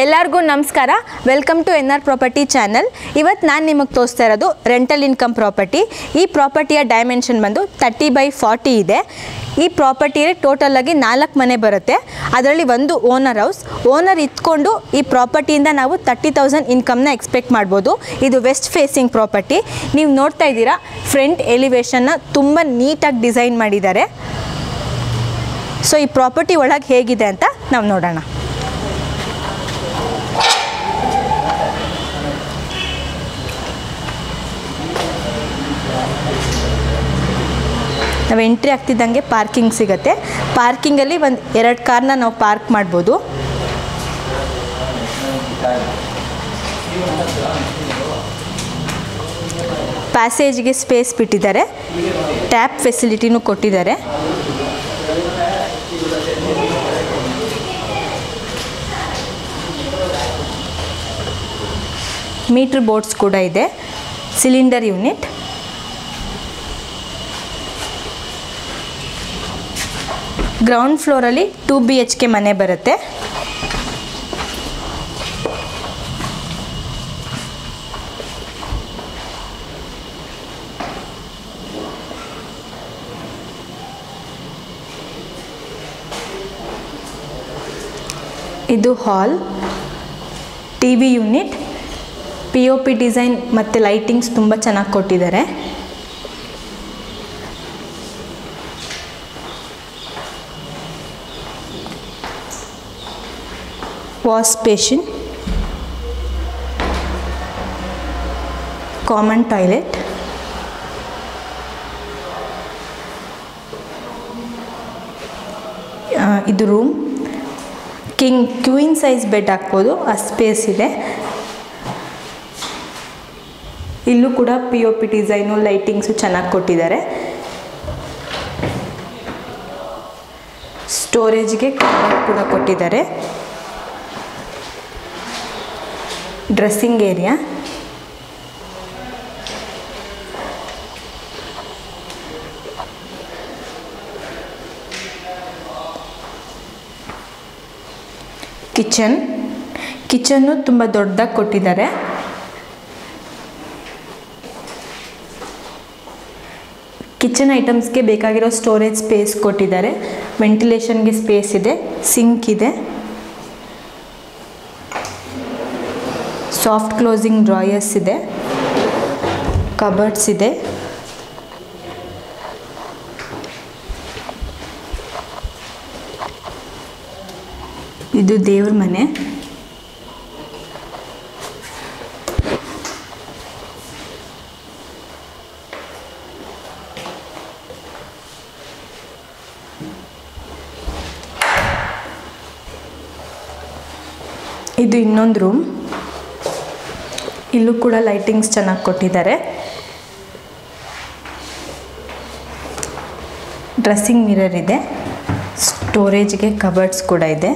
ಎಲ್ಲರಿಗೂ ನಮಸ್ಕಾರ. Welcome to NR property channel. ಇವತ್ತು ನಾನು ನಿಮಗೆ ತೋರಿಸ್ತಾ ಇರೋದು ರೆಂಟಲ್ ಇನ್ಕಮ್ ಪ್ರಾಪರ್ಟಿ. ಈ ಪ್ರಾಪರ್ಟಿಯ ಡೈಮೆನ್ಷನ್ ಬಂದು 30/40 ಇದೆ. ಈ ಪ್ರಾಪರ್ಟಿಯಲ್ಲಿ ಟೋಟಲ್ ಆಗಿ 4 ಮನೆ ಬರುತ್ತೆ. ಅದರಲ್ಲಿ ಒಂದು ಓನರ್ ಹೌಸ್. ಓನರ್ ಇಟ್ಕೊಂಡು ಈ ಪ್ರಾಪರ್ಟಿಯಿಂದ ನಾವು 30,000 ಇನ್ಕಮ್ನ ಎಕ್ಸ್ಪೆಕ್ಟ್ ಮಾಡ್ಬೋದು. ಇದು ವೆಸ್ಟ್ ಫೇಸಿಂಗ್ ಪ್ರಾಪರ್ಟಿ. ನೀವು ನೋಡ್ತಾ ಇದ್ದೀರಾ, ಫ್ರಂಟ್ ಎಲಿವೇಶನ್ನ ತುಂಬ ನೀಟಾಗಿ ಡಿಸೈನ್ ಮಾಡಿದ್ದಾರೆ. ಸೊ ಈ ಪ್ರಾಪರ್ಟಿ ಒಳಗೆ ಹೇಗಿದೆ ಅಂತ ನಾವು ನೋಡೋಣ. ನಾವು ಎಂಟ್ರಿ ಆಗ್ತಿದ್ದಂಗೆ ಪಾರ್ಕಿಂಗ್ ಸಿಗುತ್ತೆ. ಪಾರ್ಕಿಂಗಲ್ಲಿ ಒಂದು 2 ಕಾರ್ನ ನಾವು ಪಾರ್ಕ್ ಮಾಡ್ಬೋದು. ಪ್ಯಾಸೇಜ್ಗೆ ಸ್ಪೇಸ್ ಬಿಟ್ಟಿದ್ದಾರೆ. ಟ್ಯಾಪ್ ಫೆಸಿಲಿಟಿನೂ ಕೊಟ್ಟಿದ್ದಾರೆ. ಮೀಟರ್ ಬೋರ್ಡ್ಸ್ ಕೂಡ ಇದೆ. Cylinder unit. ಗ್ರೌಂಡ್ ಫ್ಲೋರಲ್ಲಿ 2 BHK ಮನೆ ಬರುತ್ತೆ. ಇದು ಹಾಲ್. TV unit. POP ಡಿಸೈನ್ ಮತ್ತು ಲೈಟಿಂಗ್ಸ್ ತುಂಬ ಚೆನ್ನಾಗಿ ಕೊಟ್ಟಿದ್ದಾರೆ. ವಾಶ್ ಬೇಸಿನ್, ಕಾಮನ್ ಟಾಯ್ಲೆಟ್, ಇದು ರೂಮ್. ಕ್ವೀನ್ ಸೈಜ್ ಬೆಡ್ ಹಾಕ್ಬೋದು, ಆ ಸ್ಪೇಸ್ ಇದೆ. ಇಲ್ಲೂ ಕೂಡ POP ಡಿಸೈನು ಲೈಟಿಂಗ್ಸು ಚೆನ್ನಾಗಿ ಕೊಟ್ಟಿದ್ದಾರೆ. ಸ್ಟೋರೇಜ್ಗೆ ಕಬೋರ್ಡ್ ಕೂಡ ಕೊಟ್ಟಿದ್ದಾರೆ. Dressing area. ಕಿಚನ್ನು ತುಂಬ ದೊಡ್ಡದಾಗಿ ಕೊಟ್ಟಿದ್ದಾರೆ. ಕಿಚನ್ ಐಟಮ್ಸ್ಗೆ ಬೇಕಾಗಿರೋ ಸ್ಟೋರೇಜ್ ಸ್ಪೇಸ್ ಕೊಟ್ಟಿದ್ದಾರೆ. ವೆಂಟಿಲೇಷನ್ಗೆ ಸ್ಪೇಸ್ ಇದೆ. ಸಿಂಕ್ ಇದೆ. ಸಾಫ್ಟ್ ಕ್ಲೋಸಿಂಗ್ ಡ್ರಾಯರ್ಸ್ ಇದೆ. ಕಬರ್ಡ್ಸ್ ಇದೆ. ಇದು ದೇವ್ರ ಮನೆ. ಇದು ಇನ್ನೊಂದು ರೂಮ್. ಇಲ್ಲೂ ಕೂಡ ಲೈಟಿಂಗ್ಸ್ ಚೆನ್ನಾಗಿ ಕೊಟ್ಟಿದ್ದಾರೆ. ಡ್ರೆಸ್ಸಿಂಗ್ ಮಿರರ್ ಇದೆ. ಸ್ಟೋರೇಜ್ಗೆ ಕಬರ್ಡ್ಸ್ ಕೂಡ ಇದೆ.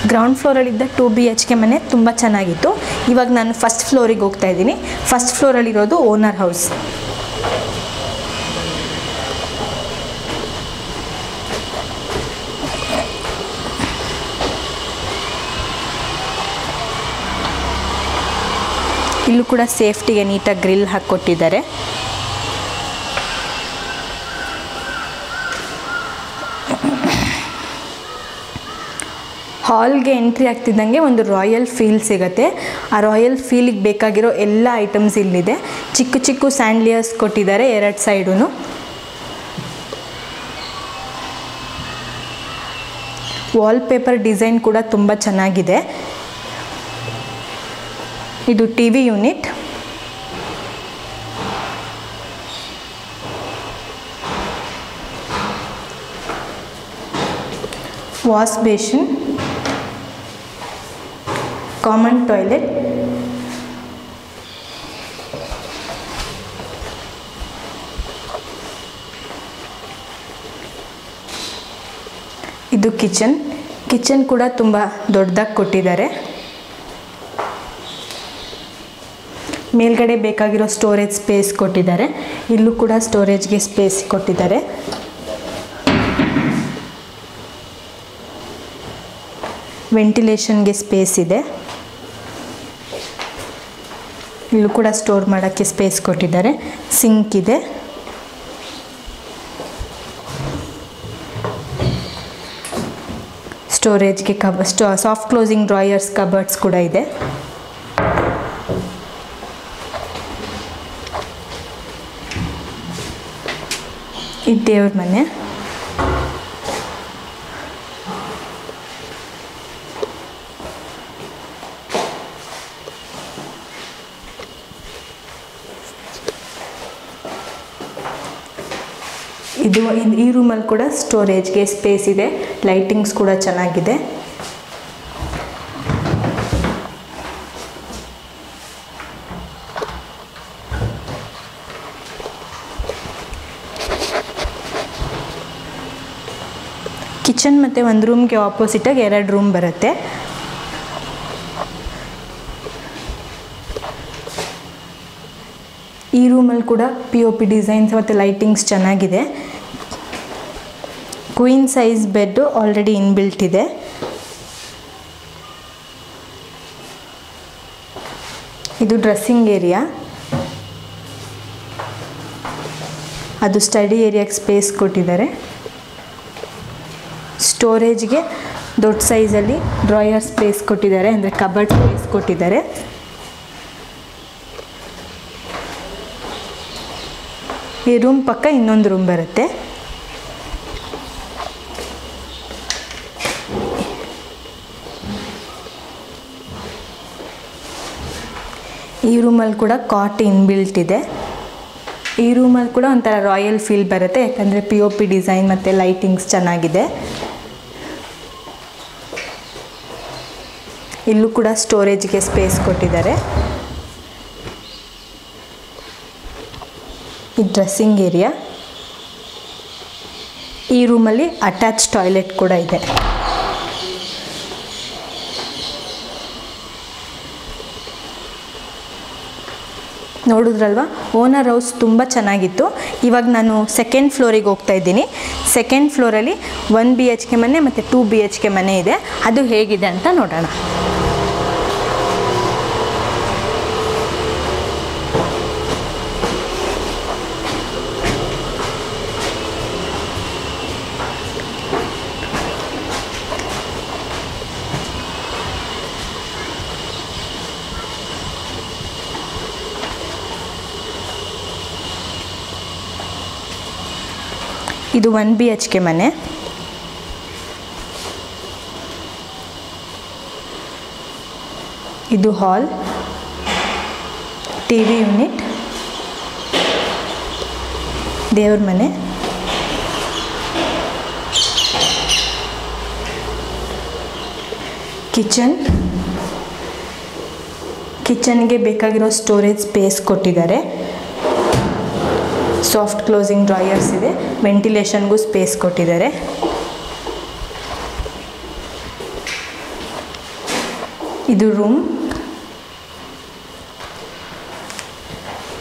ಗ್ರೌಂಡ್ ಫ್ಲೋರಲ್ಲಿದ್ದ 2 BHK ಮನೆ ತುಂಬ ಚೆನ್ನಾಗಿತ್ತು. ಇವಾಗ ನಾನು ಫಸ್ಟ್ ಫ್ಲೋರಿಗೆ ಹೋಗ್ತಾ ಇದ್ದೀನಿ. ಫಸ್ಟ್ ಫ್ಲೋರಲ್ಲಿರೋದು ಓನರ್ ಹೌಸ್. ಇಲ್ಲೂ ಕೂಡ ಸೇಫ್ಟಿಗೆ ನೀಟಾಗಿ ಗ್ರಿಲ್ ಹಾಕ್ಕೊಟ್ಟಿದ್ದಾರೆ. ಹಾಲ್ಗೆ ಎಂಟ್ರಿ ಆಗ್ತಿದ್ದಂಗೆ ಒಂದು ರಾಯಲ್ ಫೀಲ್ ಸಿಗುತ್ತೆ. ಆ ರಾಯಲ್ ಫೀಲಿಗೆ ಬೇಕಾಗಿರೋ ಎಲ್ಲ ಐಟಮ್ಸ್ ಇಲ್ಲಿದೆ. ಚಿಕ್ಕ ಚಿಕ್ಕ ಸ್ಯಾಂಡ್ಲಿಯರ್ಸ್ ಕೊಟ್ಟಿದ್ದಾರೆ 2 ಸೈಡೂ. ವಾಲ್ಪೇಪರ್ ಡಿಸೈನ್ ಕೂಡ ತುಂಬ ಚೆನ್ನಾಗಿದೆ. ಇದು TV unit. Wash basin, common toilet, ಇದು ಕಿಚನ್. ಕಿಚನ್ ಕೂಡ ತುಂಬ ದೊಡ್ಡದಾಗಿ ಕೊಟ್ಟಿದ್ದಾರೆ. ಮೇಲ್ಗಡೆ ಬೇಕಾಗಿರೋ ಸ್ಟೋರೇಜ್ ಸ್ಪೇಸ್ ಕೊಟ್ಟಿದ್ದಾರೆ. ಇಲ್ಲೂ ಕೂಡ ಸ್ಟೋರೇಜ್ಗೆ ಸ್ಪೇಸ್ ಕೊಟ್ಟಿದ್ದಾರೆ. ವೆಂಟಿಲೇಷನ್ಗೆ ಸ್ಪೇಸ್ ಇದೆ. ಇಲ್ಲೂ ಕೂಡ ಸ್ಟೋರ್ ಮಾಡೋಕ್ಕೆ ಸ್ಪೇಸ್ ಕೊಟ್ಟಿದ್ದಾರೆ. ಸಿಂಕ್ ಇದೆ. ಸ್ಟೋರೇಜ್ಗೆ ಸಾಫ್ಟ್ ಕ್ಲೋಸಿಂಗ್ ಡ್ರಾಯರ್ಸ್ ಕಬರ್ಡ್ಸ್ ಕೂಡ ಇದೆ. ಇದು ದೇವ್ರ ಮನೆ. ಈ ರೂಮಲ್ಲಿ ಕೂಡ ಸ್ಟೋರೇಜ್ಗೆ ಸ್ಪೇಸ್ ಇದೆ. ಲೈಟಿಂಗ್ಸ್ ಕೂಡ ಚೆನ್ನಾಗಿದೆ. ಕಿಚನ್ ಮತ್ತು ಒಂದು ರೂಮ್ಗೆ ಆಪೋಸಿಟಾಗಿ 2 ರೂಮ್ ಬರುತ್ತೆ. ಈ ರೂಮಲ್ಲಿ ಕೂಡ POP ಡಿಸೈನ್ಸ್ ಮತ್ತು ಲೈಟಿಂಗ್ಸ್ ಚೆನ್ನಾಗಿದೆ. Queen size bed already inbuilt ಇದೆ. ಇದು ಡ್ರೆಸ್ಸಿಂಗ್ ಏರಿಯಾ. ಅದು ಸ್ಟಡಿ ಏರಿಯಾಗೆ ಸ್ಪೇಸ್ ಕೊಟ್ಟಿದ್ದಾರೆ. ಸ್ಟೋರೇಜ್ಗೆ ದೊಡ್ಡ ಸೈಜಲ್ಲಿ ಡ್ರಾಯರ್ ಸ್ಪೇಸ್ ಕೊಟ್ಟಿದ್ದಾರೆ, ಅಂದರೆ ಕಬರ್ಡ್ ಸ್ಪೇಸ್ ಕೊಟ್ಟಿದ್ದಾರೆ. ಈ ರೂಮ್ ಪಕ್ಕ ಇನ್ನೊಂದು ರೂಮ್ ಬರುತ್ತೆ. ಈ ರೂಮಲ್ಲಿ ಕೂಡ ಕಾಟ್ ಇನ್ಬಿಲ್ಟ್ ಇದೆ. ಈ ರೂಮಲ್ಲಿ ಕೂಡ ಒಂಥರ ರಾಯಲ್ ಫೀಲ್ ಬರುತ್ತೆ, ಯಾಕಂದರೆ POP ಡಿಸೈನ್ ಮತ್ತು ಲೈಟಿಂಗ್ಸ್ ಚೆನ್ನಾಗಿದೆ. ಇಲ್ಲೂ ಕೂಡ ಸ್ಟೋರೇಜ್ಗೆ ಸ್ಪೇಸ್ ಕೊಟ್ಟಿದ್ದಾರೆ. ಈ ಡ್ರೆಸ್ಸಿಂಗ್ ಏರಿಯಾ. ಈ ರೂಮಲ್ಲಿ ಅಟ್ಯಾಚ್ ಟಾಯ್ಲೆಟ್ ಕೂಡ ಇದೆ. ನೋಡಿದ್ರಲ್ವ, ಓನರ್ ಹೌಸ್ ತುಂಬ ಚೆನ್ನಾಗಿತ್ತು. ಇವಾಗ ನಾನು ಸೆಕೆಂಡ್ ಫ್ಲೋರಿಗೆ ಹೋಗ್ತಾ ಇದ್ದೀನಿ. ಸೆಕೆಂಡ್ ಫ್ಲೋರಲ್ಲಿ 1 BHK ಮನೆ ಮತ್ತು 2 BHK ಮನೆ ಇದೆ. ಅದು ಹೇಗಿದೆ ಅಂತ ನೋಡೋಣ. ಇದು 1 BHK ಮನೆ. ಇದು ಹಾಲ್, TV ಯೂನಿಟ್, ದೇವ್ರ ಮನೆ. ಕಿಚನ್ಗೆ ಬೇಕಾಗಿರೋ ಸ್ಟೋರೇಜ್ ಸ್ಪೇಸ್ ಕೊಟ್ಟಿದ್ದಾರೆ. ಸಾಫ್ಟ್ ಕ್ಲೋಸಿಂಗ್ ಡ್ರಾಯರ್ಸ್ ಇದೆ. ವೆಂಟಿಲೇಷನ್ಗೂ ಸ್ಪೇಸ್ ಕೊಟ್ಟಿದ್ದಾರೆ. ಇದು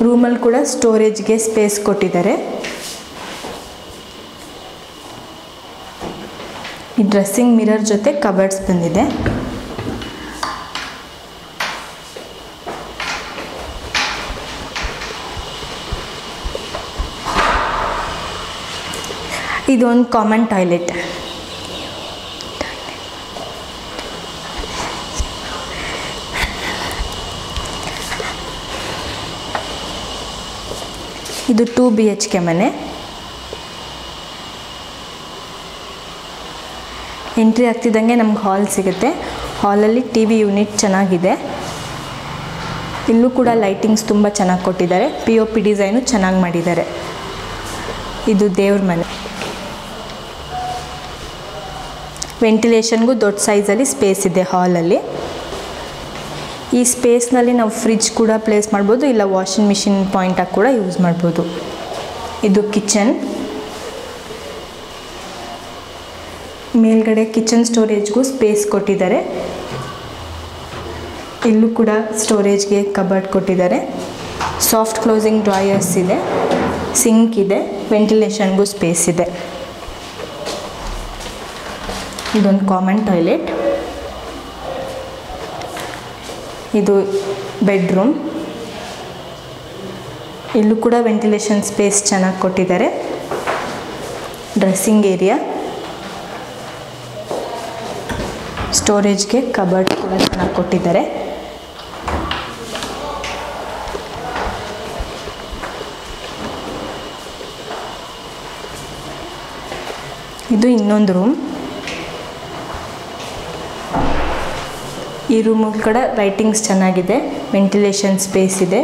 ರೂಮಲ್ಲಿ ಕೂಡ ಸ್ಟೋರೇಜ್ಗೆ ಸ್ಪೇಸ್ ಕೊಟ್ಟಿದ್ದಾರೆ. ಈ ಡ್ರೆಸ್ಸಿಂಗ್ ಮಿರರ್ ಜೊತೆ ಕಬರ್ಡ್ಸ್ ಬಂದಿದೆ. ಇದೊಂದು ಕಾಮನ್ ಟಾಯ್ಲೆಟ್. ಇದು 2 BHK ಮನೆ. ಎಂಟ್ರಿ ಆಗ್ತಿದ್ದಂಗೆ ನಮ್ಗೆ ಹಾಲ್ ಸಿಗುತ್ತೆ. ಹಾಲಲ್ಲಿ TV ಯೂನಿಟ್ ಚೆನ್ನಾಗಿದೆ. ಇಲ್ಲೂ ಕೂಡ ಲೈಟಿಂಗ್ಸ್ ತುಂಬ ಚೆನ್ನಾಗಿ ಕೊಟ್ಟಿದ್ದಾರೆ. POP ಡಿಸೈನು ಚೆನ್ನಾಗಿ ಮಾಡಿದ್ದಾರೆ. ಇದು ದೇವ್ರ ಮನೆ. ವೆಂಟಿಲೇಷನ್ಗೂ ದೊಡ್ಡ ಸೈಜಲ್ಲಿ ಸ್ಪೇಸ್ ಇದೆ ಹಾಲಲ್ಲಿ. ಈ ಸ್ಪೇಸ್ನಲ್ಲಿ ನಾವು ಫ್ರಿಡ್ಜ್ ಕೂಡ ಪ್ಲೇಸ್ ಮಾಡ್ಬೋದು, ಇಲ್ಲ ವಾಷಿಂಗ್ ಮಿಷಿನ್ ಪಾಯಿಂಟಾಗಿ ಕೂಡ ಯೂಸ್ ಮಾಡ್ಬೋದು. ಇದು ಕಿಚನ್. ಮೇಲ್ಗಡೆ ಕಿಚನ್ ಸ್ಟೋರೇಜ್ಗೂ ಸ್ಪೇಸ್ ಕೊಟ್ಟಿದ್ದಾರೆ. ಇಲ್ಲೂ ಕೂಡ ಸ್ಟೋರೇಜ್ಗೆ ಕಬರ್ಡ್ ಕೊಟ್ಟಿದ್ದಾರೆ. ಸಾಫ್ಟ್ ಕ್ಲೋಸಿಂಗ್ ಡ್ರಾಯರ್ಸ್ ಇದೆ, ಸಿಂಕ್ ಇದೆ, ವೆಂಟಿಲೇಷನ್ಗೂ ಸ್ಪೇಸ್ ಇದೆ. ಇದೊಂದು ಕಾಮನ್ ಟಾಯ್ಲೆಟ್. ಇದು ಬೆಡ್ರೂಮ್. ಇಲ್ಲೂ ಕೂಡ ವೆಂಟಿಲೇಷನ್ ಸ್ಪೇಸ್ ಚೆನ್ನಾಗಿ ಕೊಟ್ಟಿದ್ದಾರೆ. ಡ್ರೆಸ್ಸಿಂಗ್ ಏರಿಯಾ, ಸ್ಟೋರೇಜ್ಗೆ ಕಬರ್ಡ್ ಕೂಡ ಚೆನ್ನಾಗಿ ಕೊಟ್ಟಿದ್ದಾರೆ. ಇದು ಇನ್ನೊಂದು ರೂಮ್. ಈ ರೂಮ್ ಕೂಡ ಲೈಟಿಂಗ್ಸ್ ಚೆನ್ನಾಗಿದೆ, ವೆಂಟಿಲೇಷನ್ ಸ್ಪೇಸ್ ಇದೆ,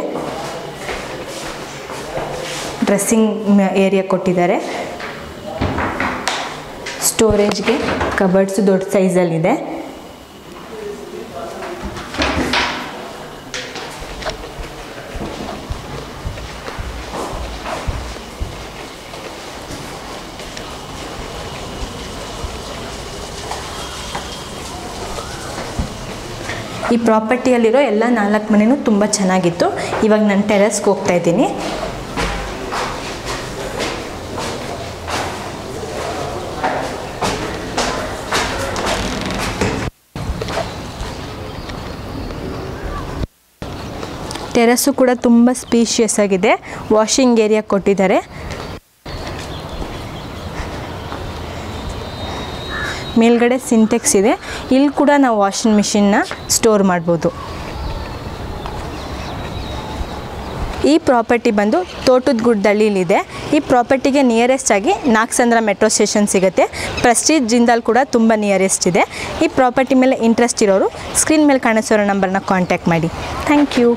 ಡ್ರೆಸ್ಸಿಂಗ್ ಏರಿಯಾ ಕೊಟ್ಟಿದ್ದಾರೆ. ಸ್ಟೋರೇಜ್ಗೆ ಕಬರ್ಡ್ಸ್ ದೊಡ್ಡ ಸೈಜಲ್ಲಿದೆ. ಈ ಪ್ರಾಪರ್ಟಿಯಲ್ಲಿರೋ ಎಲ್ಲ 4 ಮನೆಯೂ ತುಂಬ ಚೆನ್ನಾಗಿತ್ತು. ಇವಾಗ ನಾನು ಟೆರೆಸ್ಗೆ ಹೋಗ್ತಾ ಇದ್ದೀನಿ. ಟೆರೆಸ್ಸು ಕೂಡ ತುಂಬ ಸ್ಪೇಷಿಯಸ್ ಆಗಿದೆ. ವಾಷಿಂಗ್ ಏರಿಯಾ ಕೊಟ್ಟಿದ್ದಾರೆ. ಮೇಲ್ಗಡೆ ಸಿಂಟೆಕ್ಸ್ ಇದೆ. ಇಲ್ಲಿ ಕೂಡ ನಾವು ವಾಷಿಂಗ್ ಮಿಷಿನ್ನ ಸ್ಟೋರ್ ಮಾಡ್ಬೋದು. ಈ ಪ್ರಾಪರ್ಟಿ ಬಂದು ತೋಟದ ಗುಡ್ಡಳ್ಳಿಲಿದೆ. ಈ ಪ್ರಾಪರ್ಟಿಗೆ ನಿಯರೆಸ್ಟ್ ಆಗಿ ನಾಗಸಂದ್ರ ಮೆಟ್ರೋ ಸ್ಟೇಷನ್ ಸಿಗುತ್ತೆ. ಪ್ರೆಸ್ಟೀಜ್ ಜಿಂದಾಲ್ ಕೂಡ ತುಂಬ ನಿಯರೆಸ್ಟ್ ಇದೆ. ಈ ಪ್ರಾಪರ್ಟಿ ಮೇಲೆ ಇಂಟ್ರೆಸ್ಟ್ ಇರೋರು ಸ್ಕ್ರೀನ್ ಮೇಲೆ ಕಾಣಿಸೋ ನಂಬರ್ನ ಕಾಂಟ್ಯಾಕ್ಟ್ ಮಾಡಿ. Thank you.